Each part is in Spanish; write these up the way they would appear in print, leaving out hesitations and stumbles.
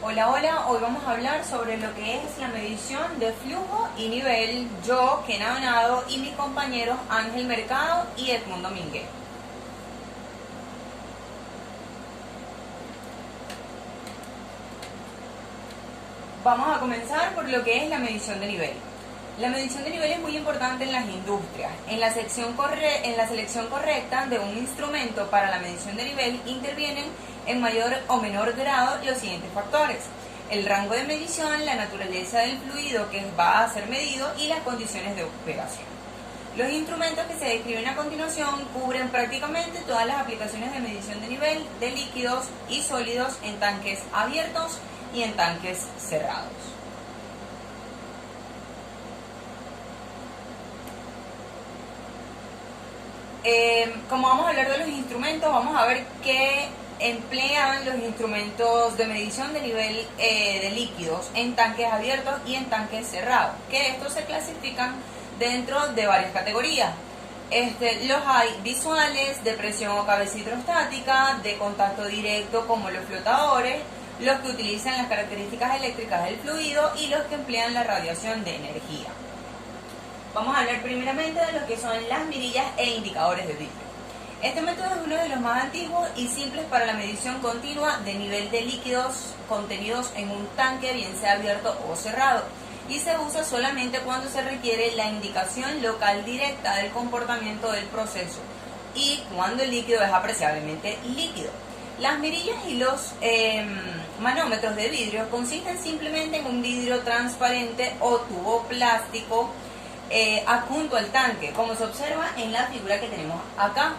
Hola, hola, hoy vamos a hablar sobre lo que es la medición de flujo y nivel. Yo, Kena Donado, y mis compañeros Ángel Mercado y Edmundo Mínguez. Vamos a comenzar por lo que es la medición de nivel. La medición de nivel es muy importante en las industrias. En la selección correcta de un instrumento para la medición de nivel intervienen en mayor o menor grado los siguientes factores: el rango de medición, la naturaleza del fluido que va a ser medido y las condiciones de operación. Los instrumentos que se describen a continuación cubren prácticamente todas las aplicaciones de medición de nivel de líquidos y sólidos en tanques abiertos y en tanques cerrados. Como vamos a hablar de los instrumentos, vamos a ver qué emplean los instrumentos de medición de nivel de líquidos en tanques abiertos y en tanques cerrados, que estos se clasifican dentro de varias categorías. Los hay visuales, de presión o cabeza hidrostática, de contacto directo como los flotadores, los que utilizan las características eléctricas del fluido y los que emplean la radiación de energía. Vamos a hablar primeramente de lo que son las mirillas e indicadores de vidrio. Este método es uno de los más antiguos y simples para la medición continua de nivel de líquidos contenidos en un tanque, bien sea abierto o cerrado, y se usa solamente cuando se requiere la indicación local directa del comportamiento del proceso y cuando el líquido es apreciablemente líquido. Las mirillas y los manómetros de vidrio consisten simplemente en un vidrio transparente o tubo plástico adjunto al tanque, como se observa en la figura que tenemos acá.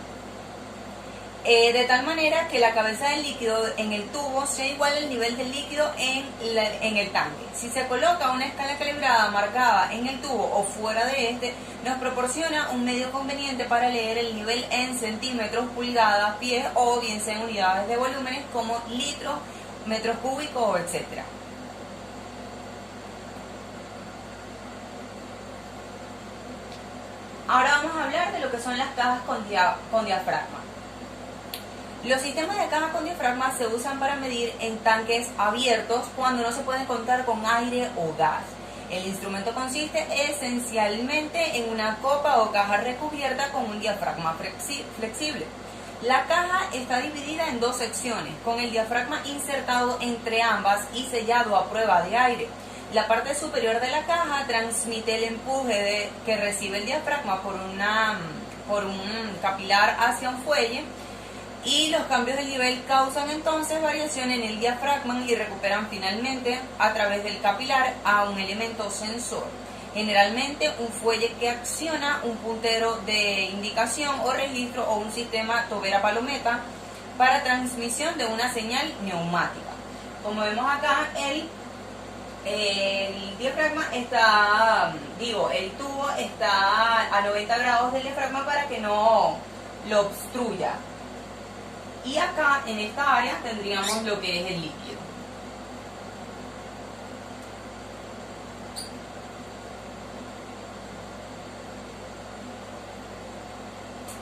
De tal manera que la cabeza del líquido en el tubo sea igual al nivel del líquido en el tanque. Si se coloca una escala calibrada marcada en el tubo o fuera de este, nos proporciona un medio conveniente para leer el nivel en centímetros, pulgadas, pies o bien sea en unidades de volúmenes como litros, metros cúbicos, etc. Ahora vamos a hablar de lo que son las cajas con diafragma. Los sistemas de caja con diafragma se usan para medir en tanques abiertos cuando no se puede contar con aire o gas. El instrumento consiste esencialmente en una copa o caja recubierta con un diafragma flexible. La caja está dividida en dos secciones, con el diafragma insertado entre ambas y sellado a prueba de aire. La parte superior de la caja transmite el empuje que recibe el diafragma por un capilar hacia un fuelle, y los cambios de nivel causan entonces variación en el diafragma y recuperan finalmente a través del capilar a un elemento sensor, generalmente un fuelle que acciona un puntero de indicación o registro o un sistema tobera-palometa para transmisión de una señal neumática. Como vemos acá, el diafragma el tubo está a 90 grados del diafragma para que no lo obstruya. Y acá, en esta área, tendríamos lo que es el líquido.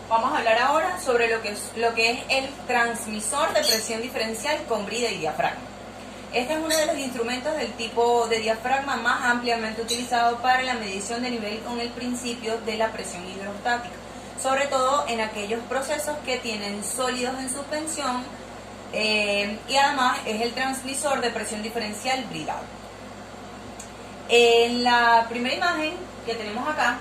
Vamos a hablar ahora sobre lo que es el transmisor de presión diferencial con brida y diafragma. Este es uno de los instrumentos del tipo de diafragma más ampliamente utilizado para la medición de nivel con el principio de la presión hidrostática, sobre todo en aquellos procesos que tienen sólidos en suspensión, y además es el transmisor de presión diferencial bridado. En la primera imagen que tenemos acá,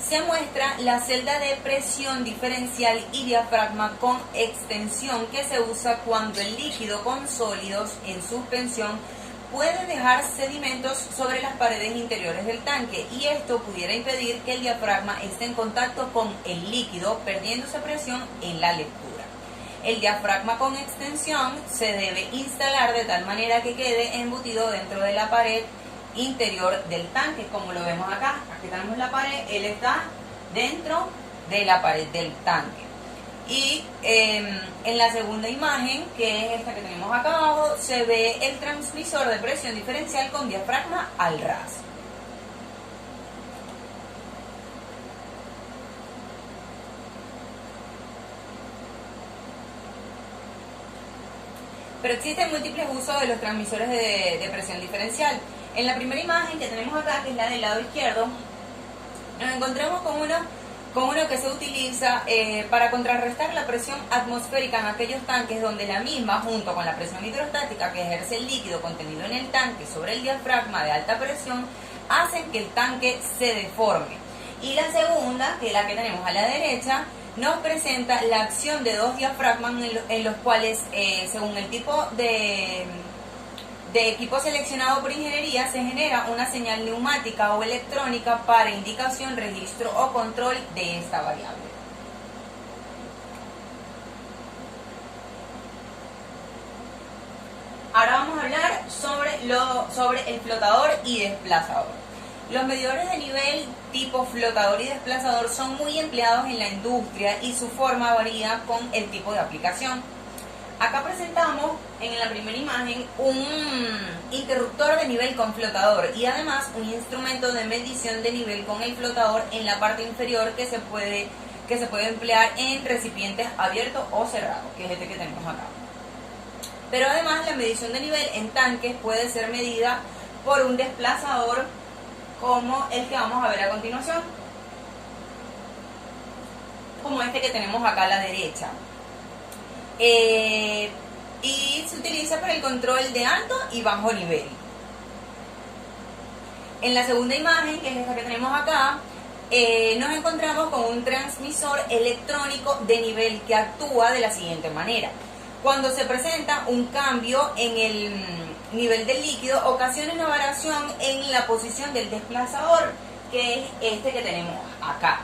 se muestra la celda de presión diferencial y diafragma con extensión que se usa cuando el líquido con sólidos en suspensión puede dejar sedimentos sobre las paredes interiores del tanque, y esto pudiera impedir que el diafragma esté en contacto con el líquido, perdiéndose presión en la lectura. El diafragma con extensión se debe instalar de tal manera que quede embutido dentro de la pared interior del tanque, como lo vemos acá. Aquí tenemos la pared, él está dentro de la pared del tanque. Y en la segunda imagen, que es esta que tenemos acá abajo, se ve el transmisor de presión diferencial con diafragma al ras. Pero existen múltiples usos de los transmisores de presión diferencial. En la primera imagen que tenemos acá, que es la del lado izquierdo, nos encontramos con uno que se utiliza para contrarrestar la presión atmosférica en aquellos tanques donde la misma, junto con la presión hidrostática que ejerce el líquido contenido en el tanque sobre el diafragma de alta presión, hacen que el tanque se deforme. Y la segunda, que es la que tenemos a la derecha, nos presenta la acción de dos diafragmas en los cuales, según el tipo de equipo seleccionado por ingeniería, se genera una señal neumática o electrónica para indicación, registro o control de esta variable. Ahora vamos a hablar sobre el flotador y desplazador. Los medidores de nivel tipo flotador y desplazador son muy empleados en la industria y su forma varía con el tipo de aplicación. Acá presentamos en la primera imagen un interruptor de nivel con flotador y además un instrumento de medición de nivel con el flotador en la parte inferior que se puede emplear en recipientes abiertos o cerrados, que es este que tenemos acá. Pero además la medición de nivel en tanques puede ser medida por un desplazador como el que vamos a ver a continuación, como este que tenemos acá a la derecha. Y se utiliza para el control de alto y bajo nivel. En la segunda imagen, que es esta que tenemos acá, nos encontramos con un transmisor electrónico de nivel que actúa de la siguiente manera. Cuando se presenta un cambio en el nivel del líquido, ocasiona una variación en la posición del desplazador, que es este que tenemos acá.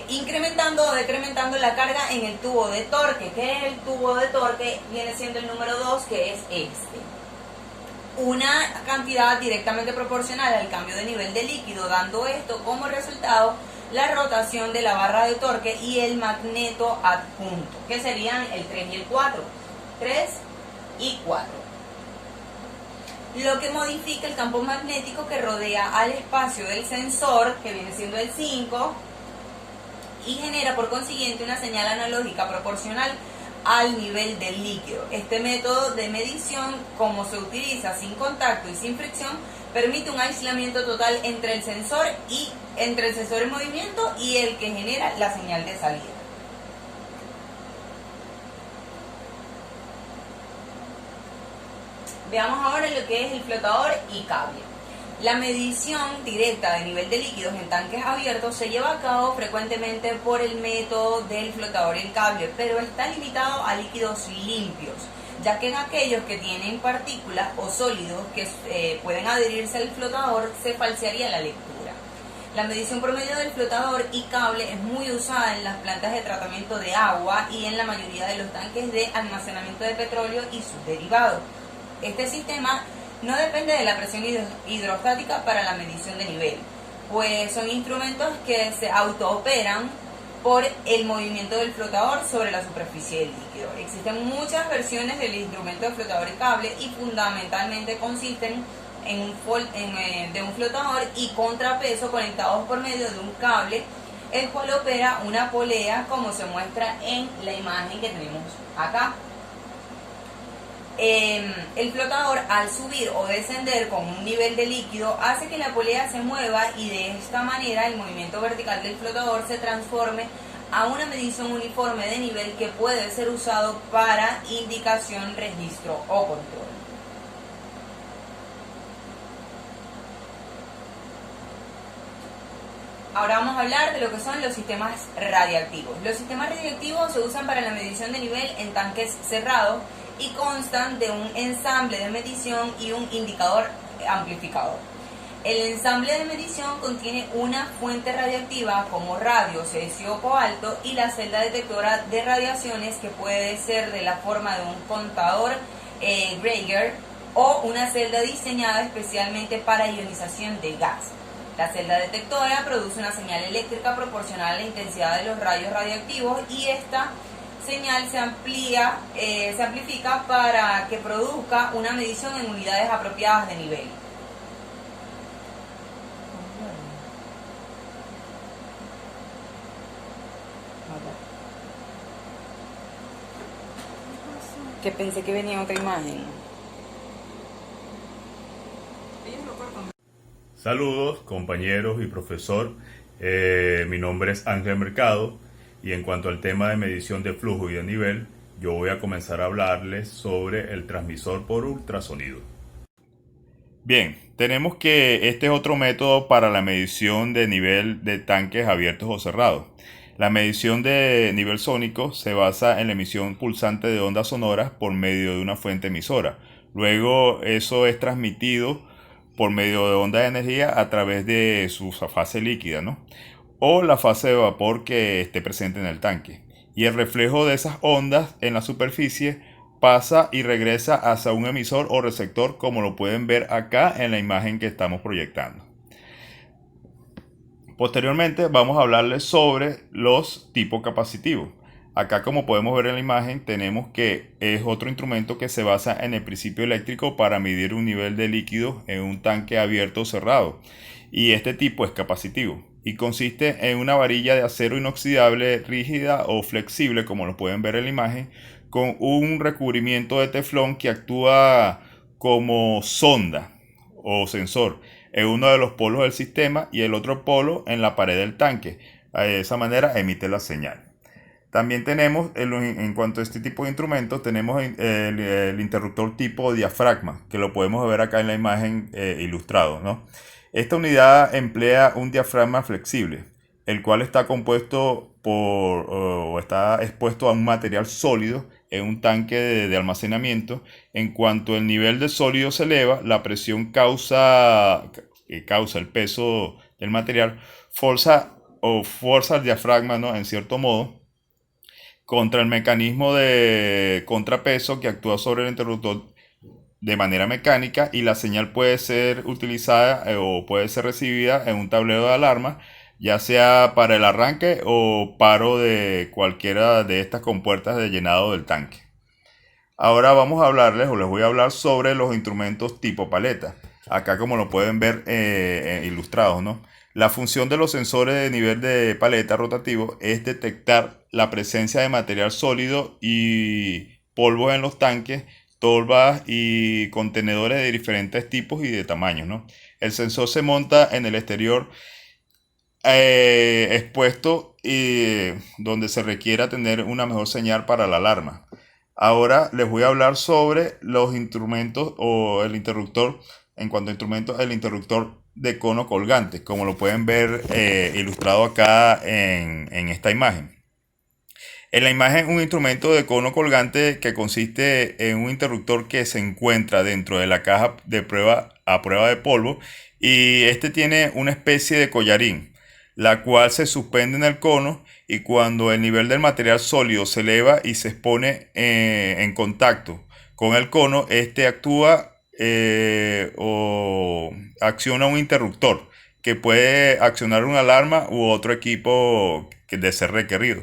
Incrementando o decrementando la carga en el tubo de torque, que es el tubo de torque, viene siendo el número 2, que es este. Una cantidad directamente proporcional al cambio de nivel de líquido, dando esto como resultado la rotación de la barra de torque y el magneto adjunto, que serían el 3 y el 4. 3 y 4. Lo que modifica el campo magnético que rodea al espacio del sensor, que viene siendo el 5, y genera por consiguiente una señal analógica proporcional al nivel del líquido. Este método de medición, como se utiliza sin contacto y sin fricción, permite un aislamiento total entre el sensor en movimiento y el que genera la señal de salida. Veamos ahora lo que es el flotador y cable. La medición directa de nivel de líquidos en tanques abiertos se lleva a cabo frecuentemente por el método del flotador y el cable, pero está limitado a líquidos limpios, ya que en aquellos que tienen partículas o sólidos que pueden adherirse al flotador se falsearía la lectura. La medición por medio del flotador y cable es muy usada en las plantas de tratamiento de agua y en la mayoría de los tanques de almacenamiento de petróleo y sus derivados. Este sistema no depende de la presión hidrostática para la medición de nivel, pues son instrumentos que se autooperan por el movimiento del flotador sobre la superficie del líquido. Existen muchas versiones del instrumento de flotador y cable y fundamentalmente consisten de un flotador y contrapeso conectados por medio de un cable, el cual opera una polea como se muestra en la imagen que tenemos acá. El flotador, al subir o descender con un nivel de líquido, hace que la polea se mueva y de esta manera el movimiento vertical del flotador se transforme a una medición uniforme de nivel que puede ser usado para indicación, registro o control. Ahora vamos a hablar de lo que son los sistemas radiactivos. Los sistemas radiactivos se usan para la medición de nivel en tanques cerrados y constan de un ensamble de medición y un indicador amplificador. El ensamble de medición contiene una fuente radiactiva como radio, cesio o cobalto y la celda detectora de radiaciones, que puede ser de la forma de un contador Geiger o una celda diseñada especialmente para ionización de gas. La celda detectora produce una señal eléctrica proporcional a la intensidad de los rayos radiactivos y esta señal se amplifica para que produzca una medición en unidades apropiadas de nivel. Que pensé que venía otra imagen. Saludos compañeros y profesor, mi nombre es Ángel Mercado y en cuanto al tema de medición de flujo y de nivel, yo voy a comenzar a hablarles sobre el transmisor por ultrasonido. Bien, tenemos que este es otro método para la medición de nivel de tanques abiertos o cerrados. La medición de nivel sónico se basa en la emisión pulsante de ondas sonoras por medio de una fuente emisora. Luego eso es transmitido por medio de ondas de energía a través de su fase líquida, ¿no? O la fase de vapor que esté presente en el tanque. Y el reflejo de esas ondas en la superficie pasa y regresa hacia un emisor o receptor, como lo pueden ver acá en la imagen que estamos proyectando. Posteriormente vamos a hablarles sobre los tipos capacitivos. Acá, como podemos ver en la imagen, tenemos que es otro instrumento que se basa en el principio eléctrico para medir un nivel de líquido en un tanque abierto o cerrado. Y este tipo es capacitivo y consiste en una varilla de acero inoxidable rígida o flexible, como lo pueden ver en la imagen, con un recubrimiento de teflón que actúa como sonda o sensor en uno de los polos del sistema y el otro polo en la pared del tanque. De esa manera emite la señal. También tenemos, en cuanto a este tipo de instrumentos, tenemos el interruptor tipo diafragma, que lo podemos ver acá en la imagen ilustrado, ¿no? Esta unidad emplea un diafragma flexible, el cual está compuesto o está expuesto a un material sólido en un tanque de almacenamiento. En cuanto el nivel de sólido se eleva, la presión que causa el peso del material fuerza el diafragma, ¿no? En cierto modo, contra el mecanismo de contrapeso que actúa sobre el interruptor de manera mecánica, y la señal puede ser utilizada o puede ser recibida en un tablero de alarma, ya sea para el arranque o paro de cualquiera de estas compuertas de llenado del tanque. Ahora vamos a hablarles, o les voy a hablar sobre los instrumentos tipo paleta. Acá, como lo pueden ver ilustrados, ¿no? La función de los sensores de nivel de paleta rotativo es detectar la presencia de material sólido y polvo en los tanques, tolvas y contenedores de diferentes tipos y de tamaños, ¿no? El sensor se monta en el exterior expuesto y donde se requiera tener una mejor señal para la alarma. Ahora les voy a hablar sobre los instrumentos o el interruptor. En cuanto a instrumentos, el interruptor de cono colgante, como lo pueden ver ilustrado acá en esta imagen. En la imagen, un instrumento de cono colgante que consiste en un interruptor que se encuentra dentro de la caja de prueba a prueba de polvo, y este tiene una especie de collarín, la cual se suspende en el cono, y cuando el nivel del material sólido se eleva y se expone en contacto con el cono, este actúa o acciona un interruptor que puede accionar una alarma u otro equipo que de ser requerido.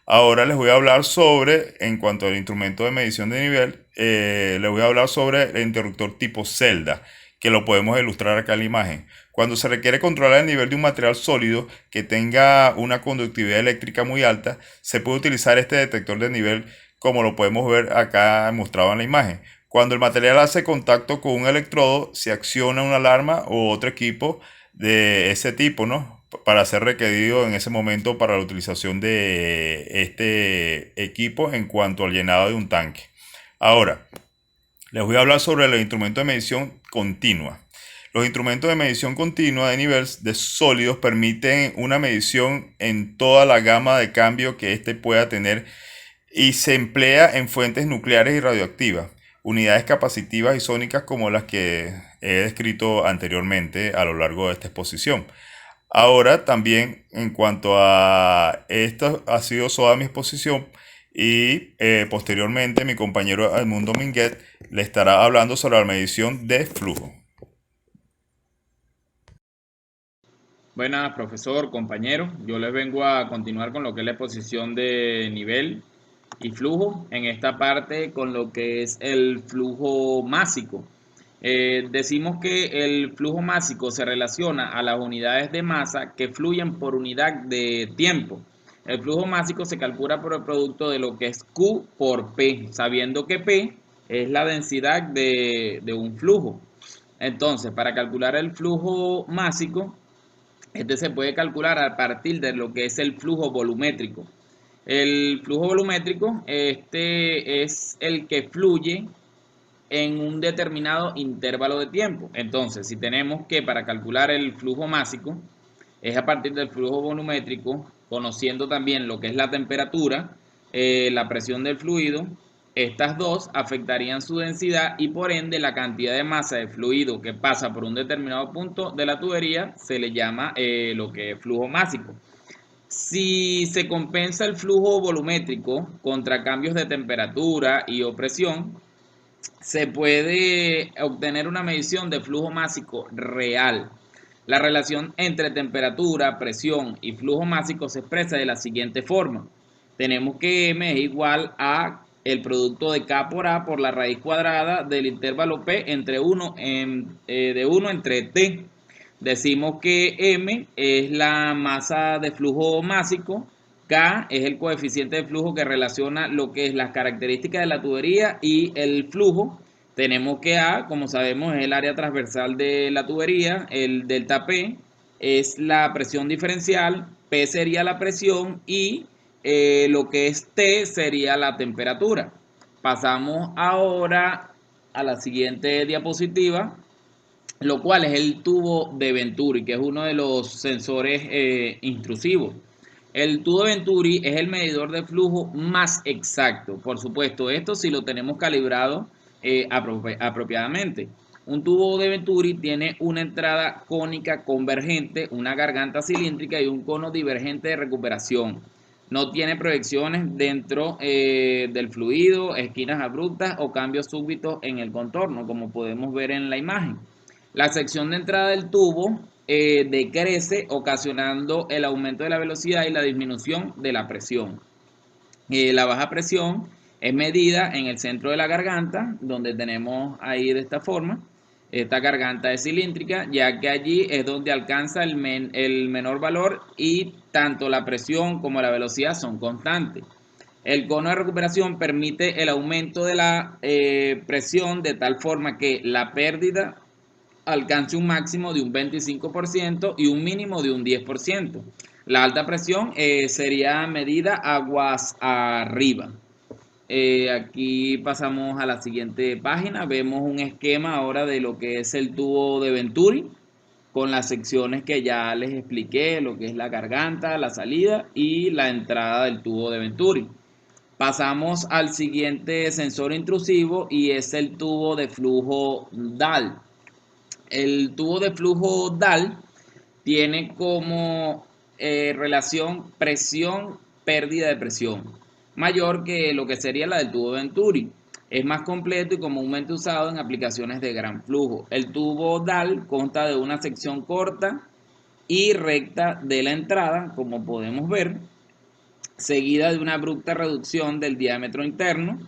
Ahora les voy a hablar sobre, en cuanto al instrumento de medición de nivel, les voy a hablar sobre el interruptor tipo celda, que lo podemos ilustrar acá en la imagen. Cuando se requiere controlar el nivel de un material sólido que tenga una conductividad eléctrica muy alta, se puede utilizar este detector de nivel, como lo podemos ver acá mostrado en la imagen. Cuando el material hace contacto con un electrodo, se acciona una alarma u otro equipo de ese tipo, ¿no? Para ser requerido en ese momento para la utilización de este equipo en cuanto al llenado de un tanque. Ahora, les voy a hablar sobre los instrumentos de medición continua. Los instrumentos de medición continua de nivel de sólidos permiten una medición en toda la gama de cambio que éste pueda tener, y se emplea en fuentes nucleares y radioactivas, unidades capacitivas y sónicas como las que he descrito anteriormente a lo largo de esta exposición. Ahora también, en cuanto a esto, ha sido toda mi exposición, y posteriormente mi compañero Edmundo Minguet le estará hablando sobre la medición de flujo. Buenas, profesor, compañero. Yo les vengo a continuar con lo que es la exposición de nivel y flujo, en esta parte con lo que es el flujo másico. Decimos que el flujo másico se relaciona a las unidades de masa que fluyen por unidad de tiempo. El flujo másico se calcula por el producto de lo que es Q por P, sabiendo que P es la densidad de un flujo. Entonces, para calcular el flujo másico, este se puede calcular a partir de lo que es el flujo volumétrico. El flujo volumétrico, este es el que fluye en un determinado intervalo de tiempo. Entonces, si tenemos que para calcular el flujo másico, es a partir del flujo volumétrico, conociendo también lo que es la temperatura, la presión del fluido, estas dos afectarían su densidad y por ende la cantidad de masa de fluido que pasa por un determinado punto de la tubería se le llama lo que es flujo másico. Si se compensa el flujo volumétrico contra cambios de temperatura y o presión, se puede obtener una medición de flujo másico real. La relación entre temperatura, presión y flujo másico se expresa de la siguiente forma. Tenemos que M es igual a el producto de K por A por la raíz cuadrada del intervalo P entre 1 de 1 entre T. Decimos que M es la masa de flujo másico, K es el coeficiente de flujo que relaciona lo que es las características de la tubería y el flujo. Tenemos que A, como sabemos, es el área transversal de la tubería, el delta P es la presión diferencial, P sería la presión y lo que es T sería la temperatura. Pasamos ahora a la siguiente diapositiva, lo cual es el tubo de Venturi, que es uno de los sensores intrusivos. El tubo de Venturi es el medidor de flujo más exacto. Por supuesto, esto si lo tenemos calibrado apropiadamente. Un tubo de Venturi tiene una entrada cónica convergente, una garganta cilíndrica y un cono divergente de recuperación. No tiene proyecciones dentro del fluido, esquinas abruptas o cambios súbitos en el contorno, como podemos ver en la imagen. La sección de entrada del tubo decrece ocasionando el aumento de la velocidad y la disminución de la presión. La baja presión es medida en el centro de la garganta, donde tenemos ahí de esta forma. Esta garganta es cilíndrica, ya que allí es donde alcanza el menor valor y tanto la presión como la velocidad son constantes. El cono de recuperación permite el aumento de la presión de tal forma que la pérdida alcance un máximo de un 25% y un mínimo de un 10%. La alta presión sería medida aguas arriba. Aquí pasamos a la siguiente página. Vemos un esquema ahora de lo que es el tubo de Venturi con las secciones que ya les expliqué, lo que es la garganta, la salida y la entrada del tubo de Venturi. Pasamos al siguiente sensor intrusivo y es el tubo de flujo DAL. El tubo de flujo DAL tiene como relación presión-pérdida de presión mayor que lo que sería la del tubo Venturi. Es más completo y comúnmente usado en aplicaciones de gran flujo. El tubo DAL consta de una sección corta y recta de la entrada, como podemos ver, seguida de una abrupta reducción del diámetro interno.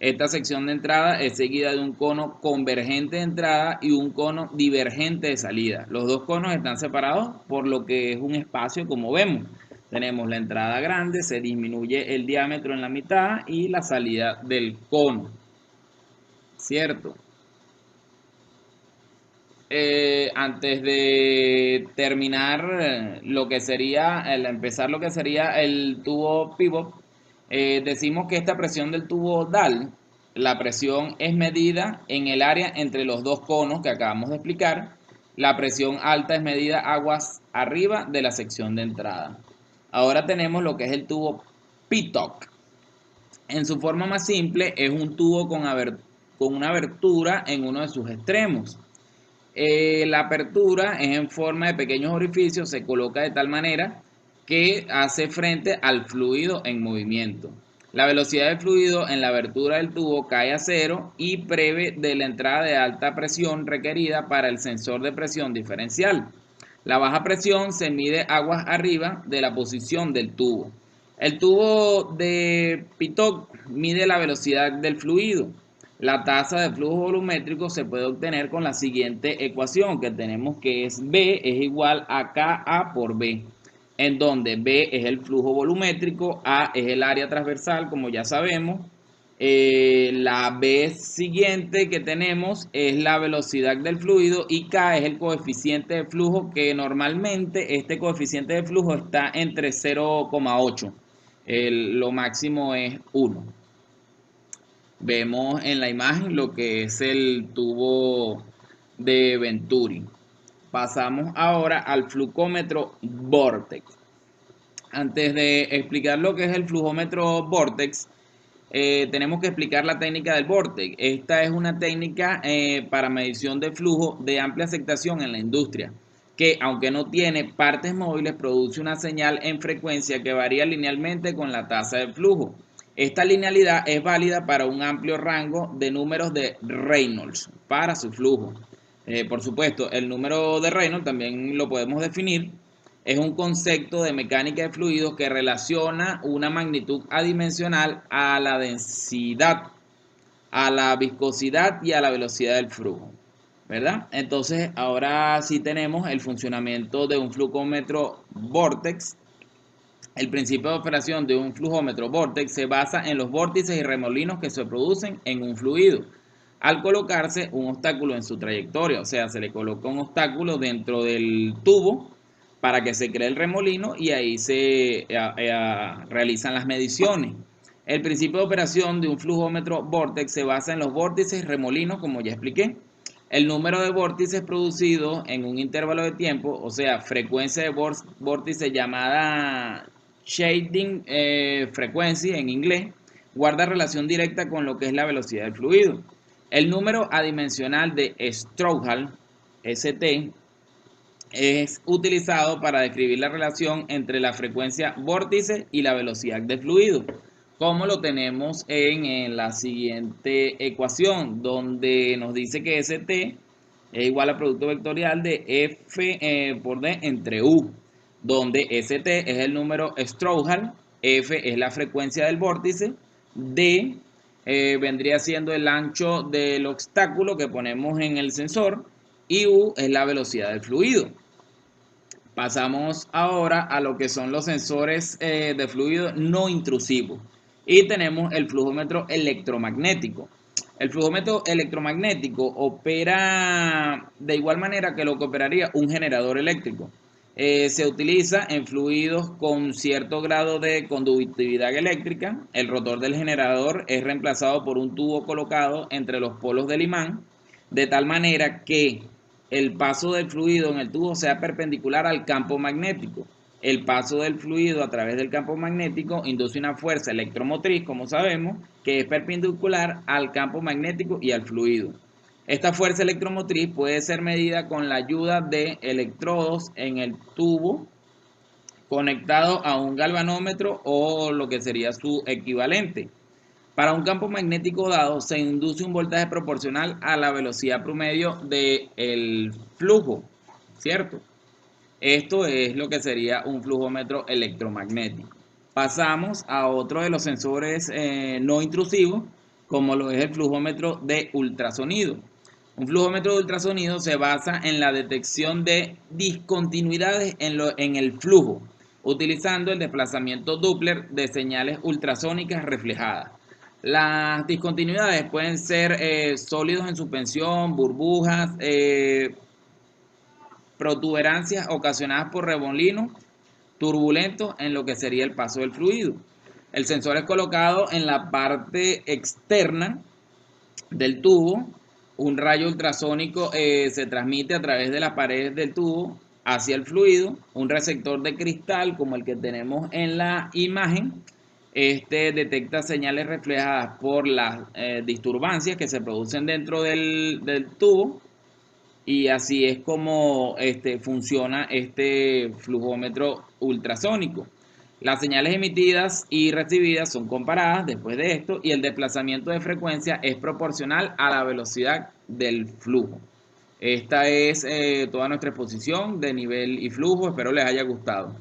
Esta sección de entrada es seguida de un cono convergente de entrada y un cono divergente de salida. Los dos conos están separados por lo que es un espacio, como vemos. Tenemos la entrada grande, se disminuye el diámetro en la mitad y la salida del cono. ¿Cierto? Antes de terminar lo que sería, empezar lo que sería el tubo pivot, decimos que esta presión del tubo DAL, la presión es medida en el área entre los dos conos que acabamos de explicar. La presión alta es medida aguas arriba de la sección de entrada. Ahora tenemos lo que es el tubo PITOC. En su forma más simple es un tubo con una abertura en uno de sus extremos. La apertura es en forma de pequeños orificios, se coloca de tal manera que hace frente al fluido en movimiento. La velocidad del fluido en la abertura del tubo cae a cero y prevé de la entrada de alta presión requerida para el sensor de presión diferencial. La baja presión se mide aguas arriba de la posición del tubo. El tubo de PITOC mide la velocidad del fluido. La tasa de flujo volumétrico se puede obtener con la siguiente ecuación que tenemos, que es B es igual a KA por B. en donde B es el flujo volumétrico, A es el área transversal, como ya sabemos. La B siguiente que tenemos es la velocidad del fluido y K es el coeficiente de flujo, que normalmente este coeficiente de flujo está entre 0,8. Lo máximo es 1. Vemos en la imagen lo que es el tubo de Venturi. Pasamos ahora al flujómetro Vortex. Antes de explicar lo que es el flujómetro Vortex, tenemos que explicar la técnica del Vortex. Esta es una técnica para medición de flujo de amplia aceptación en la industria, que aunque no tiene partes móviles, produce una señal en frecuencia que varía linealmente con la tasa de flujo. Esta linealidad es válida para un amplio rango de números de Reynolds para su flujo. Por supuesto, el número de Reynolds también lo podemos definir. Es un concepto de mecánica de fluidos que relaciona una magnitud adimensional a la densidad, a la viscosidad y a la velocidad del flujo, ¿verdad? Entonces, ahora sí tenemos el funcionamiento de un flujómetro Vortex. El principio de operación de un flujómetro Vortex se basa en los vórtices y remolinos que se producen en un fluido al colocarse un obstáculo en su trayectoria. O sea, se le coloca un obstáculo dentro del tubo para que se cree el remolino y ahí se realizan las mediciones. El principio de operación de un flujómetro Vortex se basa en los vórtices y remolinos, como ya expliqué. El número de vórtices producidos en un intervalo de tiempo, o sea, frecuencia de vórtice llamada shading frequency en inglés, guarda relación directa con lo que es la velocidad del fluido. El número adimensional de Strouhal, ST, es utilizado para describir la relación entre la frecuencia vórtice y la velocidad del fluido, como lo tenemos en la siguiente ecuación, donde nos dice que ST es igual al producto vectorial de F por D entre U, donde ST es el número Strouhal, F es la frecuencia del vórtice, D vendría siendo el ancho del obstáculo que ponemos en el sensor y U es la velocidad del fluido. Pasamos ahora a lo que son los sensores de fluido no intrusivos y tenemos el flujómetro electromagnético. El flujómetro electromagnético opera de igual manera que lo que operaría un generador eléctrico. Se utiliza en fluidos con cierto grado de conductividad eléctrica. El rotor del generador es reemplazado por un tubo colocado entre los polos del imán, de tal manera que el paso del fluido en el tubo sea perpendicular al campo magnético. El paso del fluido a través del campo magnético induce una fuerza electromotriz, como sabemos, que es perpendicular al campo magnético y al fluido. Esta fuerza electromotriz puede ser medida con la ayuda de electrodos en el tubo conectado a un galvanómetro o lo que sería su equivalente. Para un campo magnético dado se induce un voltaje proporcional a la velocidad promedio del flujo, ¿cierto? Esto es lo que sería un flujómetro electromagnético. Pasamos a otro de los sensores no intrusivos, como lo es el flujómetro de ultrasonido. Un flujómetro de ultrasonido se basa en la detección de discontinuidades en el flujo, utilizando el desplazamiento Doppler de señales ultrasónicas reflejadas. Las discontinuidades pueden ser sólidos en suspensión, burbujas, protuberancias ocasionadas por remolinos turbulentos en lo que sería el paso del fluido. El sensor es colocado en la parte externa del tubo. Un rayo ultrasónico se transmite a través de las paredes del tubo hacia el fluido. Un receptor de cristal como el que tenemos en la imagen, detecta señales reflejadas por las disturbancias que se producen dentro del tubo. Y así es como funciona este flujómetro ultrasónico. Las señales emitidas y recibidas son comparadas después de esto y el desplazamiento de frecuencia es proporcional a la velocidad del flujo. Esta es toda nuestra exposición de nivel y flujo. Espero les haya gustado.